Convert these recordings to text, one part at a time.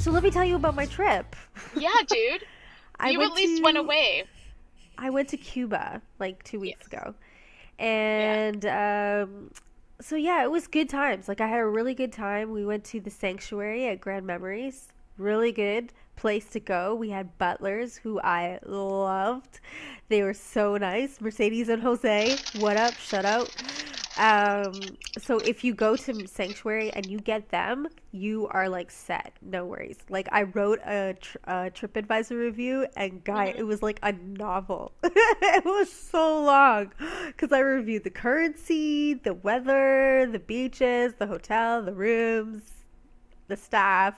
So let me tell you about my trip. Yeah, dude. I You at went least went to away. I went to Cuba like 2 weeks Yes. ago, Yeah. and so yeah, it was good times. Like I had a really good time. We went to the sanctuary at Grand Memories. Really good place to go. We had butlers who I loved. They were so nice. Mercedes and Jose, what up? Shut out. So if you go to Sanctuary and you get them, you are like set. No worries. Like I wrote a TripAdvisor review, and guy, Hmm. it was like a novel. It was so long because I reviewed the currency, the weather, the beaches, the hotel, the rooms, the staff,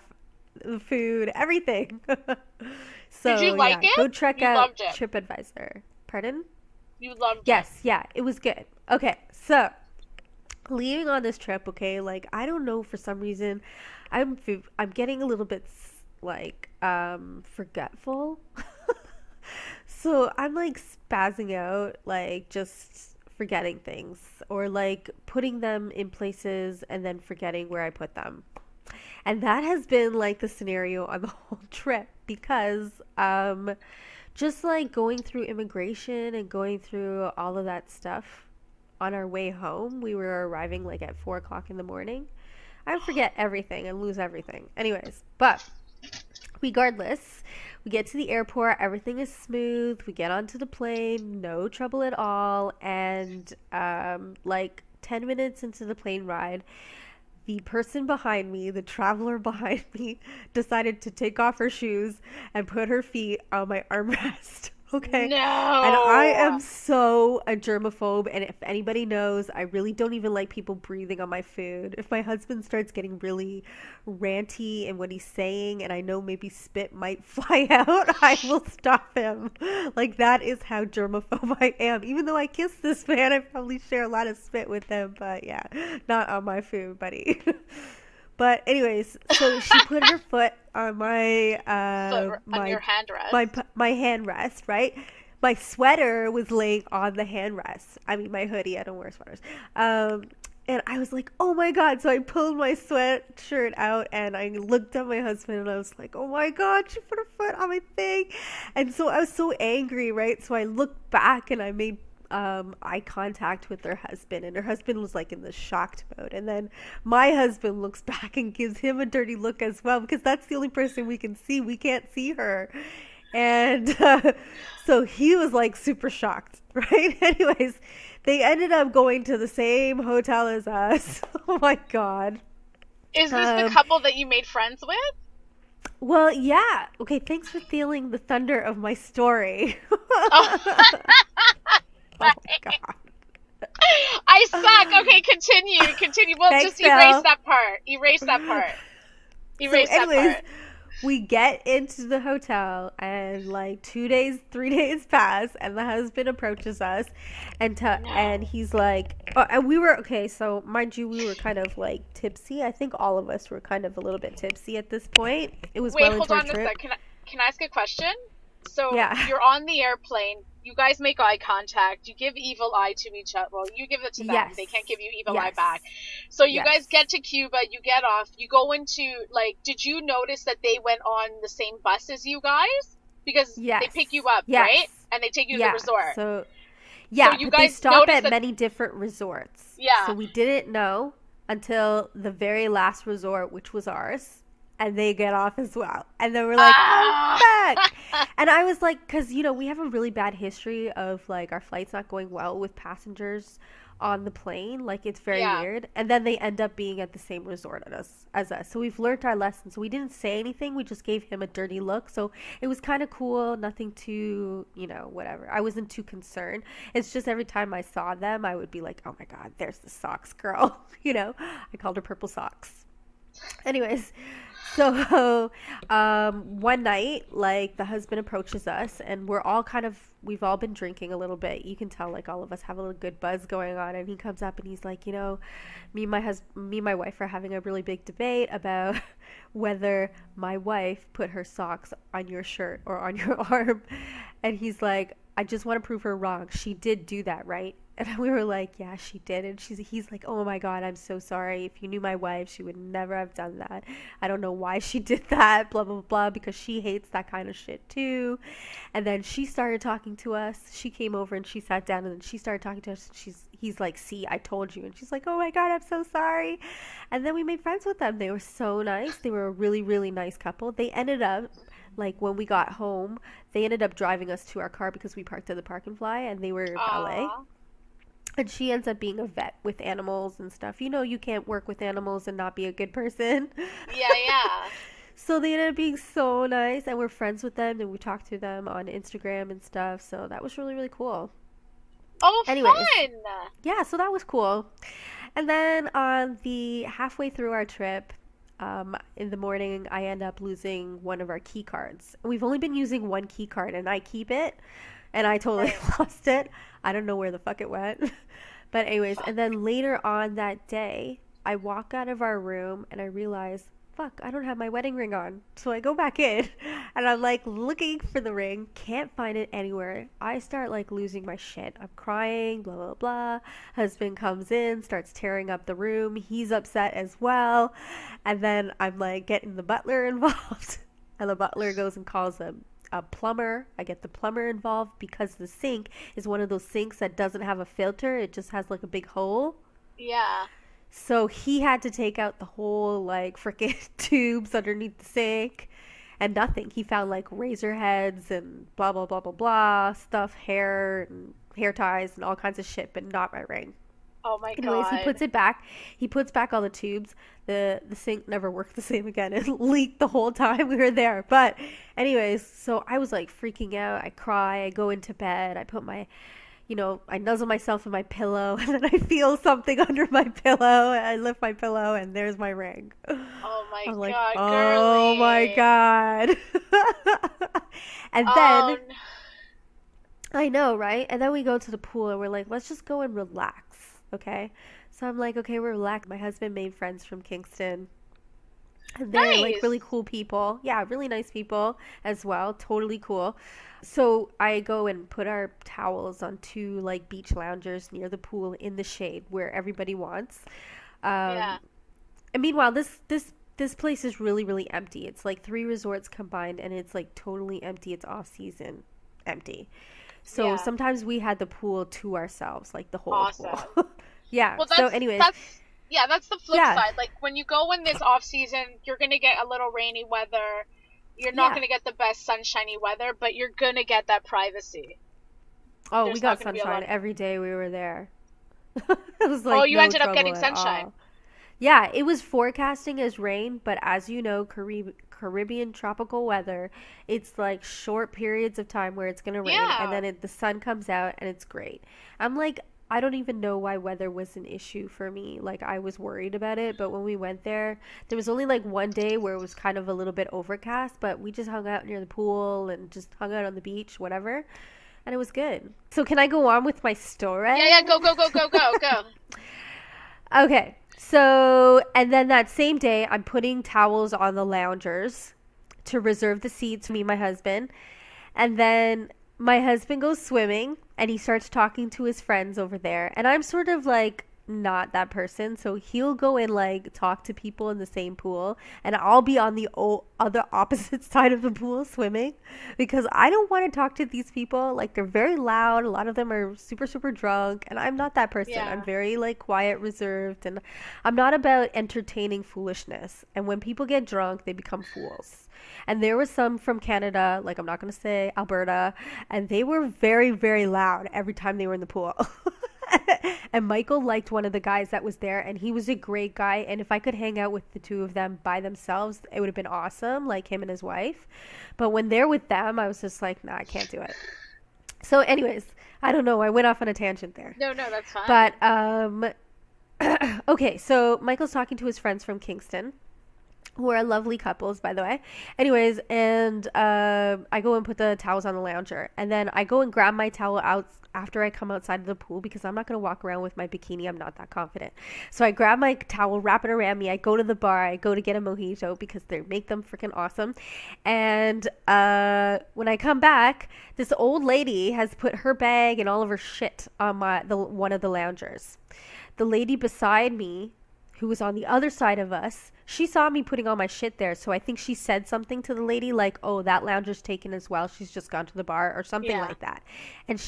the food, everything. Did you So like yeah, go it? check You out loved it. TripAdvisor. Pardon? You loved it. Yes, yeah, it was good. Okay, so leaving on this trip, okay, like I don't know for some reason, I'm getting a little bit like forgetful. So I'm like spazzing out, like just forgetting things or like putting them in places and then forgetting where I put them. And that has been like the scenario on the whole trip because just like going through immigration and going through all of that stuff on our way home, we were arriving like at 4 o'clock in the morning. I would forget everything and lose everything. Anyways, but regardless, we get to the airport, everything is smooth. We get onto the plane, no trouble at all. And like 10 minutes into the plane ride, the person behind me, the traveler behind me, decided to take off her shoes and put her feet on my armrest. Okay. And I am No. so a germaphobe. And if anybody knows, I really don't even like people breathing on my food. If my husband starts getting really ranty in what he's saying, and I know maybe spit might fly out, I will stop him. Like, that is how germaphobe I am. Even though I kiss this man, I probably share a lot of spit with him. But yeah, not on my food, buddy. But anyways, so she put her foot on Foot on your hand rest. my hand rest, right? My sweater was laying on the hand rest. I mean, my hoodie. I don't wear sweaters. Um, and I was like, oh my God. So I pulled my sweatshirt out and I looked at my husband and I was like, oh my God, she put her foot on my thing. And so I was so angry, right? So I looked back and I made eye contact with her husband, and her husband was like in the shocked mode. And then my husband looks back and gives him a dirty look as well because that's the only person we can see. We can't see her. And so he was like super shocked, right? Anyways, they ended up going to the same hotel as us. Oh my God. Is this the Um, couple that you made friends with? well, yeah. Okay, thanks for stealing the thunder of my story. Oh, Oh my God. I suck. Okay, continue. Continue. Well, Thanks, just erase Phil. that part. Erase that part. So, Erase that anyways, part. we get into the hotel, and like 2 days, 3 days pass, and the husband approaches us, and No. he's like, oh, and we were okay. So, mind you, we were kind of like tipsy. I think all of us were kind of a little bit tipsy at this point. It was Wait, well hold into our on a trip. sec. Can I ask a question? So Yeah. you're on the airplane. You guys make eye contact. You give evil eye to each other. Well, you give it to them. Yes. They can't give you evil eye Yes. back. So you Yes. guys get to Cuba. You get off. You go into like. Did you notice that they went on the same bus as you guys? Because they Yes. pick you up, right? Yes. And they take you to the Yeah. resort. So, So yeah, you but they guys stop notice at that. many different resorts. So Yeah. we didn't know until the very last resort, which was ours. And they get off as well. And then we're like, oh, Ah. fuck. And I was like, because, we have a really bad history of like our flights not going well with passengers on the plane. Like, it's very Yeah. weird. And then they end up being at the same resort as us. So we've learned our lesson. So we didn't say anything. We just gave him a dirty look. So it was kind of cool. Nothing too, whatever. I wasn't too concerned. It's just every time I saw them, I would be like, oh my God, there's the socks girl. I called her Purple Socks. Anyways, so one night, like the husband approaches us, and we've all been drinking a little bit. You can tell, like all of us have a little good buzz going on. And he comes up and he's like, me and my wife are having a really big debate about whether my wife put her socks on your shirt or on your arm. And he's like, I just want to prove her wrong. She did do that, right? And we were like, yeah, she did. And he's like, oh my God, I'm so sorry. If you knew my wife, she would never have done that. I don't know why she did that, blah, blah, blah, because she hates that kind of shit too. And then she started talking to us. She came over and she sat down and then she started talking to us. He's like, see, I told you. And she's like, oh my God, I'm so sorry. And then we made friends with them. They were so nice. They were a really, really nice couple. They ended up, like, when we got home, they ended up driving us to our car because we parked at the Park and Fly and they were valet. Aw. And she ends up being a vet with animals and stuff. You know, you can't work with animals and not be a good person. Yeah, yeah. So they ended up being so nice, and we're friends with them, and we talk to them on Instagram and stuff. So that was really, really cool. Oh, Anyways, fun! yeah, so that was cool. And then on the halfway through our trip, in the morning, I end up losing one of our key cards. We've only been using one key card, and I keep it, and I totally Right. lost it. I don't know where the fuck it went. But anyways, and Fuck. then later on that day, I walk out of our room and I realize, fuck, I don't have my wedding ring on. So I go back in and I'm like looking for the ring, can't find it anywhere. I start like losing my shit. I'm crying, blah, blah, blah. Husband comes in, starts tearing up the room. He's upset as well. And then I'm like getting the butler involved. And the butler goes and calls a plumber. I get the plumber involved because the sink is one of those sinks that doesn't have a filter. It just has like a big hole. Yeah. So he had to take out the whole like freaking tubes underneath the sink and nothing. He found like razor heads and blah blah blah blah blah stuff, hair and hair ties and all kinds of shit, but not my ring. Oh my Anyways, he God. puts it back. He puts back all the tubes. The sink never worked the same again. It leaked the whole time we were there. But anyways, so I was like freaking out. I cry. I go into bed. I put my, I nuzzle myself in my pillow, and then I feel something under my pillow. And I lift my pillow, and there's my ring. Oh my I'm like, God, oh my girly. God. And Oh, then I know, right? And then we go to the pool and we're like, let's just go and relax, okay? So I'm like, okay, we're relaxed. My husband made friends from Kingston. And they're like really nice. cool people. Yeah, really nice people as well. Totally cool. So I go and put our towels on two like beach loungers near the pool in the shade where everybody wants. Yeah. Um, and meanwhile, this place is really really empty. It's like three resorts combined, and it's like totally empty. It's off season, empty. So Yeah. sometimes we had the pool to ourselves, like the whole pool. Awesome. Yeah. Well, So, anyways, that's the flip yeah, side. Like when you go in this off season, you're gonna get a little rainy weather. You're not yeah. gonna get the best sunshiny weather, but you're gonna get that privacy. Oh, we There's not got gonna be a lot sunshine of. every day we were there. It was Oh, like you no ended up trouble getting at sunshine. all. Yeah, it was forecasting as rain, but as you know, Caribbean tropical weather, it's like short periods of time where it's gonna rain, and Yeah. then the sun comes out and it's great. I'm like, I don't even know why weather was an issue for me. Like, I was worried about it, but when we went there was only like one day where it was kind of a little bit overcast, but we just hung out near the pool and just hung out on the beach, whatever, and it was good. So, can I go on with my Yeah, yeah. story? Go, go, go, go, go, go. Okay. So, and then that same day, I'm putting towels on the loungers to reserve the seats for me and my husband. And then my husband goes swimming and he starts talking to his friends over there. And I'm sort of like not that person. So he'll go and like talk to people in the same pool. And I'll be on the other opposite side of the pool swimming because I don't want to talk to these people. Like they're very loud. A lot of them are super, super drunk. And I'm not that person. I'm Yeah. very like quiet, reserved. And I'm not about entertaining foolishness. And when people get drunk, they become fools. And there were some from Canada, like I'm not going to say Alberta, and they were very, very loud every time they were in the pool. And Michael liked one of the guys that was there, and he was a great guy. And if I could hang out with the two of them by themselves, it would have been awesome, like him and his wife. But when they're with them, I was just like, nah, I can't do it. So, anyways, I don't know. I went off on a tangent there. No, no, that's fine. But, okay, so Michael's talking to his friends from Kingston. who are lovely couples, by the way. Anyways, and I go and put the towels on the lounger, and then I go and grab my towel out after I come outside of the pool because I'm not gonna walk around with my bikini. I'm not that confident. So I grab my towel, wrap it around me. I go to the bar. I go to get a mojito because they make them freaking awesome. And when I come back, this old lady has put her bag and all of her shit on the one of the loungers. The lady beside me, who was on the other side of us, she saw me putting all my shit there. So I think she said something to the lady like, oh, that lounger's taken as well. She's just gone to the bar or something like that. And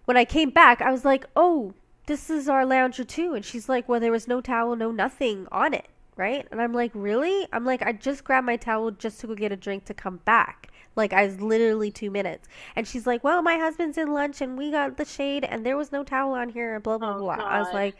when I came back, I was like, oh, this is our lounger too. And she's like, well, there was no towel, no nothing on it. Right. And I'm like, really? I'm like, I just grabbed my towel just to go get a drink to come back. Like, I was literally 2 minutes. And she's like, well, my husband's in lunch and we got the shade and there was no towel on here, blah, blah, blah. I was like,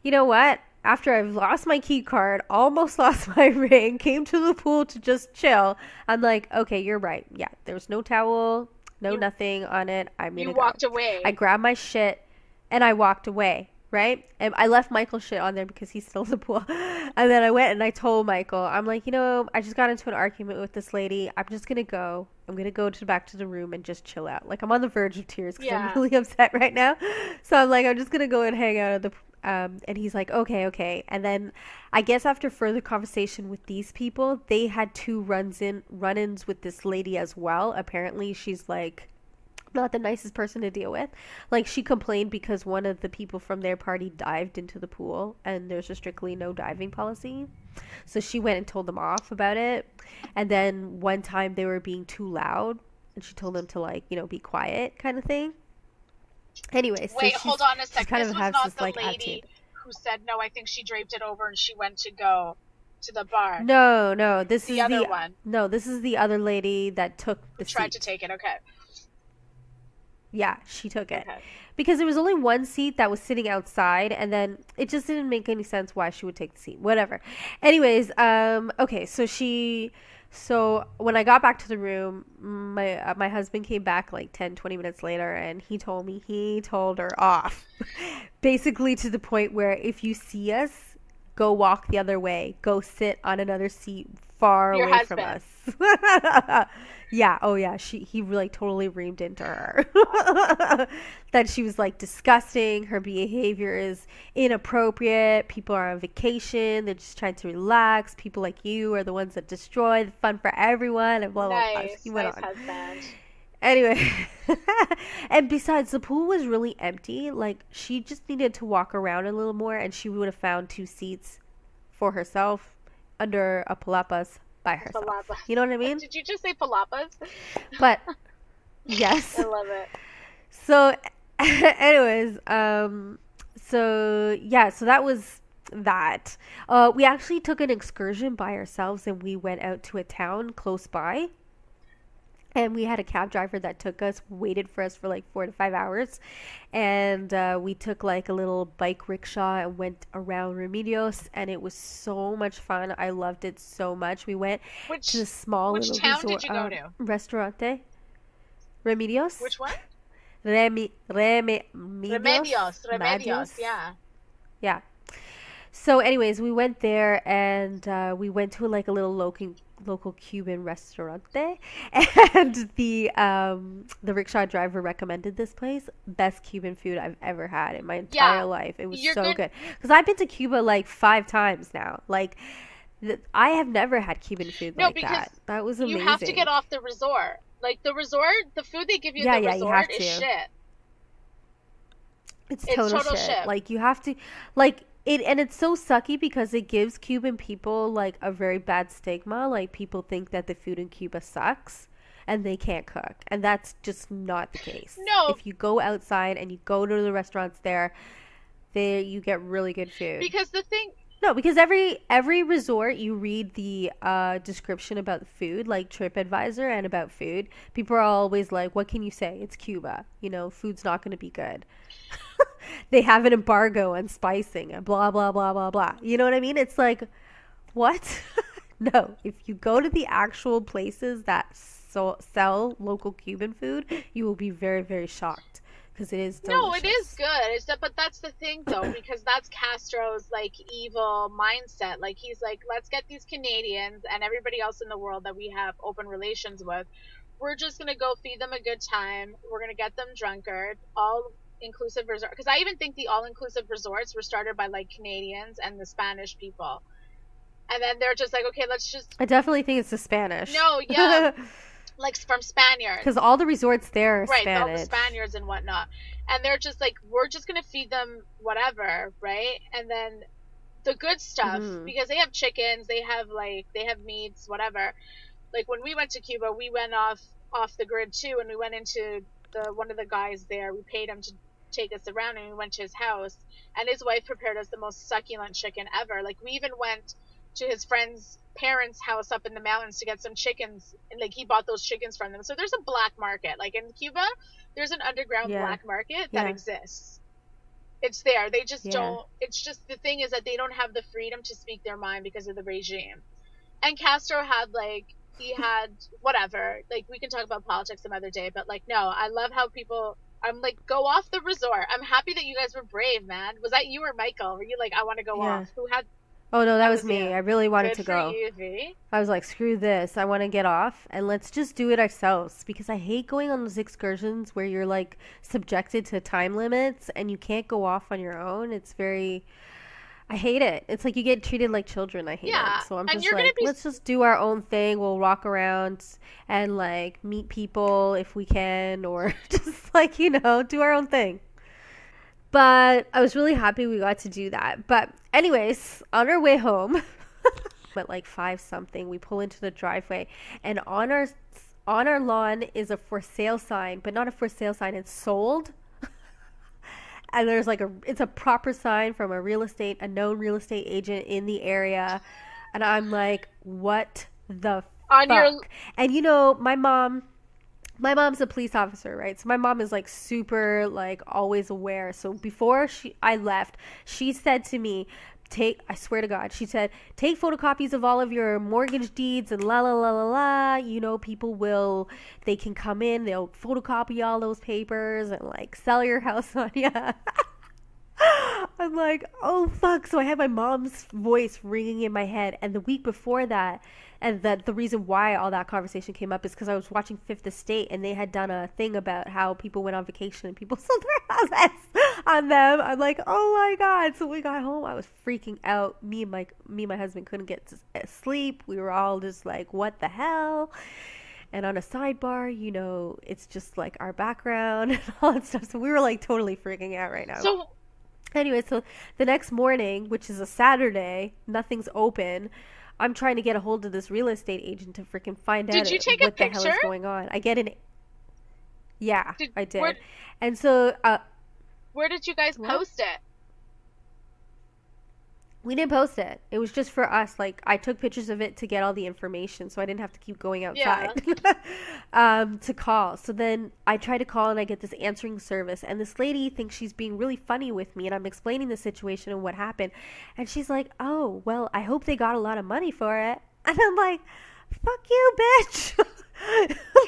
you know what? After I've lost my key card, almost lost my ring, came to the pool to just chill, I'm like, okay, you're right. Yeah, there was no towel, nothing on it. I'm gonna go. You walked away. I grabbed my shit and I walked away, right? And I left Michael's shit on there because he's still in the pool. And then I went and I told Michael, I'm like, I just got into an argument with this lady. I'm just gonna go. I'm gonna go back to the room and just chill out. Like, I'm on the verge of tears because I'm really upset right now. So I'm like, I'm just gonna go and hang out at the and he's like, okay. And then I guess after further conversation with these people, they had two run-ins with this lady as well. Apparently, she's like not the nicest person to deal with. Like, she complained because one of the people from their party dived into the pool and there's a strictly no diving policy. So she went and told them off about it. And then one time they were being too loud and she told them to, like, be quiet kind of thing. Anyways, wait, so hold on a second. Kind this of was not the like, lady attitude. Who said no. I think she draped it over and she went to go to the bar. No, this the is other one. No, this is the other lady that took the tried seat. to take it. Okay. Yeah, she took it. Okay. Because there was only one seat that was sitting outside, and then it just didn't make any sense why she would take the seat. Whatever. Anyways, okay, so when I got back to the room, my husband came back like 10-20 minutes later, and he told her off. Basically to the point where if you see us, go walk the other way. Go sit on another seat far away from us. Yeah, oh yeah, he really totally reamed into her. That she was like disgusting, her behavior is inappropriate, people are on vacation, they're just trying to relax, people like you are the ones that destroy the fun for everyone, and blah, blah, blah. He went on. Husband. Anyway, and besides, the pool was really empty. Like, she just needed to walk around a little more, and she would have found 2 seats for herself under a palapas by herself. Palapa. You know what I mean? Did you just say palapas? But yes. I love it. So anyways, so that was that. We actually took an excursion by ourselves and we went out to a town close by. And we had a cab driver that took us, waited for us for like 4 to 5 hours. And we took like a little bike rickshaw and went around Remedios. And it was so much fun. I loved it so much. We went to the small little town resort, did you go to? Restaurante. Remedios. Which one? Remedios, yeah. Yeah. So anyways, we went there and we went to like a little local Cuban restaurante, and the rickshaw driver recommended this place. Best Cuban food I've ever had in my entire life. It was so good. Because I've been to Cuba like 5 times now. Like, I have never had Cuban food like that. That was amazing. You have to get off the resort. Like, the resort, the food they give you at the resort is shit. It's total shit. Like, you have to, like, and it's so sucky because it gives Cuban people like a very bad stigma. Like, people think that the food in Cuba sucks and they can't cook, and that's just not the case. No, if you go outside and you go to the restaurants there, you get really good food. Because because every resort you read the description about the food, like TripAdvisor and about food. People are always like, "What can you say? It's Cuba. Food's not going to be good." They have an embargo on spicing and blah, blah, blah, blah, blah. You know what I mean? It's like, what? No, if you go to the actual places that sell local Cuban food, you will be very, very shocked because it is No, it is delicious. good. It's that, but that's the thing though, because that's Castro's like evil mindset. Like he's like, let's get these Canadians and everybody else in the world that we have open relations with. We're just gonna go feed them a good time. We're gonna get them drunkard. All inclusive resort. Because I even think the all inclusive resorts were started by like Canadians and the Spanish people, and then they're just like, okay, let's just I definitely think it's the Spanish. no, yeah, like from Because Spaniards. all the resorts there are Right, all the Spanish. Spaniards and whatnot. And they're just like, we're just gonna feed them whatever, right? And then the good stuff, Hmm. because they have chickens, they have meats, whatever. Like when we went to Cuba, we went off the grid too, and we went into the one of the guys there. We paid him to take us around, and we went to his house, and his wife prepared us the most succulent chicken ever. Like we even went to his friend's parents' house up in the mountains to get some chickens, and like he bought those chickens from them. So there's a black market. Like in Cuba, there's an underground Yeah. black market that Yeah. exists. It's there. They just Yeah. don't. It's just the thing is that they don't have the freedom to speak their mind because of the regime. And Castro had like he had whatever. Like we can talk about politics some other day, but like no, I love how people. I'm like, go off the resort. I'm happy that you guys were brave, man. Was that you or Michael? Were you like, I want to go Yeah. off? Who had Oh no, that that was was you. me. I really wanted Good to for go. you, V. I was like, screw this. I want to get off and let's just do it ourselves because I hate going on those excursions where you're like subjected to time limits and you can't go off on your own. It's very I hate it. It's like you get treated like children. I hate it. Yeah, So I'm and just you're gonna like, be let's just do our own thing. We'll walk around and like meet people if we can or just like, do our own thing. But I was really happy we got to do that. But anyways, on our way home, at like 5 something, we pull into the driveway and on our lawn is a for sale sign, but not a for sale sign, it's sold. And there's like it's a proper sign from a known real estate agent in the area. And I'm like, what the on your fuck? And my mom's a police officer, right? So my mom is like super like always aware. So before I left, she said to me, take I swear to God, she said, take photocopies of all of your mortgage deeds and la la la la la. People they can come in, they'll photocopy all those papers and like sell your house on you. I'm like, oh fuck. So I had my mom's voice ringing in my head. And the week before that, and that the reason why all that conversation came up is because I was watching Fifth Estate and they had done a thing about how people went on vacation and people sold their houses on them. I'm like, oh my God. So we got home. I was freaking out. Me and my husband couldn't get to sleep. We were all just like, what the hell? And on a sidebar, it's just like our background and all that stuff. So we were like totally freaking out right now. so Anyway, so the next morning, which is a Saturday, nothing's open. I'm trying to get a hold of this real estate agent to freaking find did out you take a what the hell picture? is going on. Yeah, Did I where did. And so, where did you guys what? post it? We didn't post it. It was just for us. Like I took pictures of it to get all the information, so I didn't have to keep going outside Yeah. to call. So then I try to call and I get this answering service, and this lady thinks she's being really funny with me, and I'm explaining the situation and what happened, and she's like, "Oh, well, I hope they got a lot of money for it," and I'm like, "Fuck you, bitch."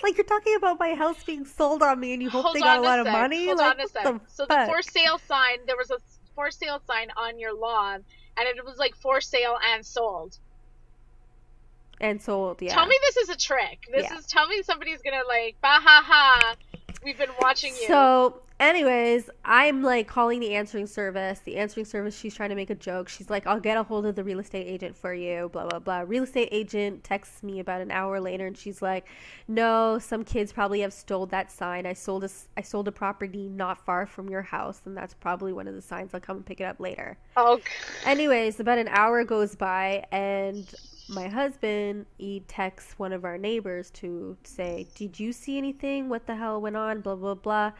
Like you're talking about my house being sold on me and you hope they Hold got a on a lot of sec. money? Hold Like on a what sec. the So the for fuck? sale sign, there was a for sale sign on your lawn, and it was like for sale and sold. And sold, Tell yeah. me this is a trick. Yeah. Tell me somebody's gonna like, bah ha ha. We've been watching you. So, anyways, I'm like calling the answering service. The answering service, she's trying to make a joke. She's like, I'll get a hold of the real estate agent for you, blah, blah, blah. Real estate agent texts me about an hour later and she's like, no, some kids probably have stole that sign. I sold a property not far from your house, and that's probably one of the signs. I'll come and pick it up later. Oh, Anyways, about an hour goes by and my husband, he texts one of our neighbors to say, did you see anything? What the hell went on? Blah, blah, blah.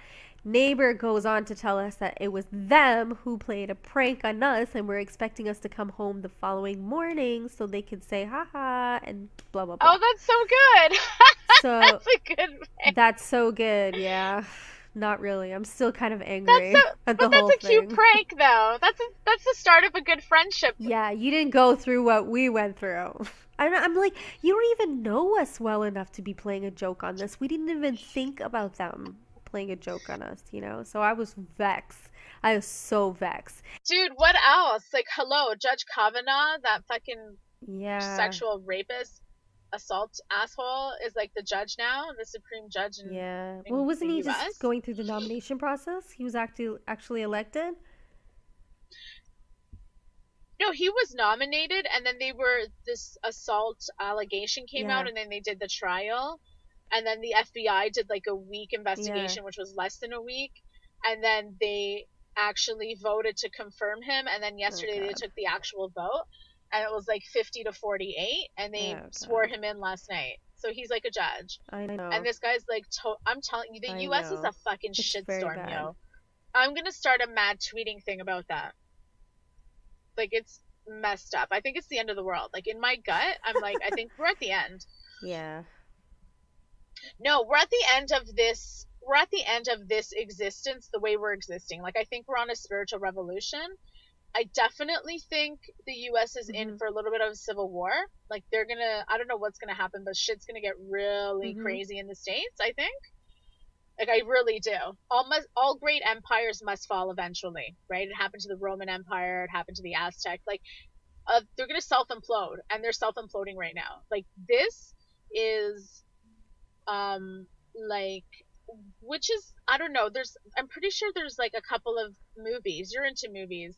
Neighbor goes on to tell us that it was them who played a prank on us and were expecting us to come home the following morning so they could say haha and blah, blah, blah. oh, that's so good. So That's a good prank. that's so good. Yeah. Not really. I'm still kind of That's angry so, at but the that's whole a cute thing. prank though. That's the start of a good friendship. Yeah, you didn't go through what we went through. I'm like, you don't even know us well enough to be playing a joke on this. We didn't even think about them. playing a joke on us, you know? So I was vexed. I was so vexed. Dude, what else? Like, hello, Judge Kavanaugh, that fucking Yeah. sexual rapist assault asshole, is like the judge now, the supreme judge Yeah. Well, in the wasn't he just US. going through the nomination process? He was actually elected? No, he was nominated, and then this assault allegation came out, Yeah. and then they did the trial, and then the FBI did like a week Yeah. investigation, which was less than a week, and then they actually voted to confirm him, and then Oh yesterday they god. took the actual vote, and it was like 50 to 48, and they Oh swore god. him in last night. So he's like a judge. I And know. this guy's like, I'm telling you, the I US is a know. fucking It's very shitstorm, bad. yo. I'm gonna start a mad tweeting thing about that. Like, it's messed up. I think it's the end of the world. Like, in my gut, I'm like, I think we're at the end. Yeah. No, we're at the end of this. We're at the end of this existence the way we're existing. Like, I think we're on a spiritual revolution. I definitely think the US is in Mhm. for a little bit of a civil war. Like, they're gonna, I don't know what's gonna happen, but shit's gonna get really Mhm. crazy in the States, I think. Like, I really do. All great empires must fall eventually, right? It happened to the Roman Empire, it happened to the Aztec. Like, they're gonna self implode, and they're self imploding right now. Like, this is like, which is, I don't know. I'm pretty sure there's like a couple of movies. You're into movies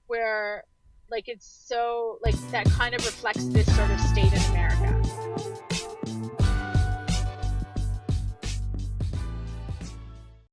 where like it's so like that kind of reflects this sort of state in America.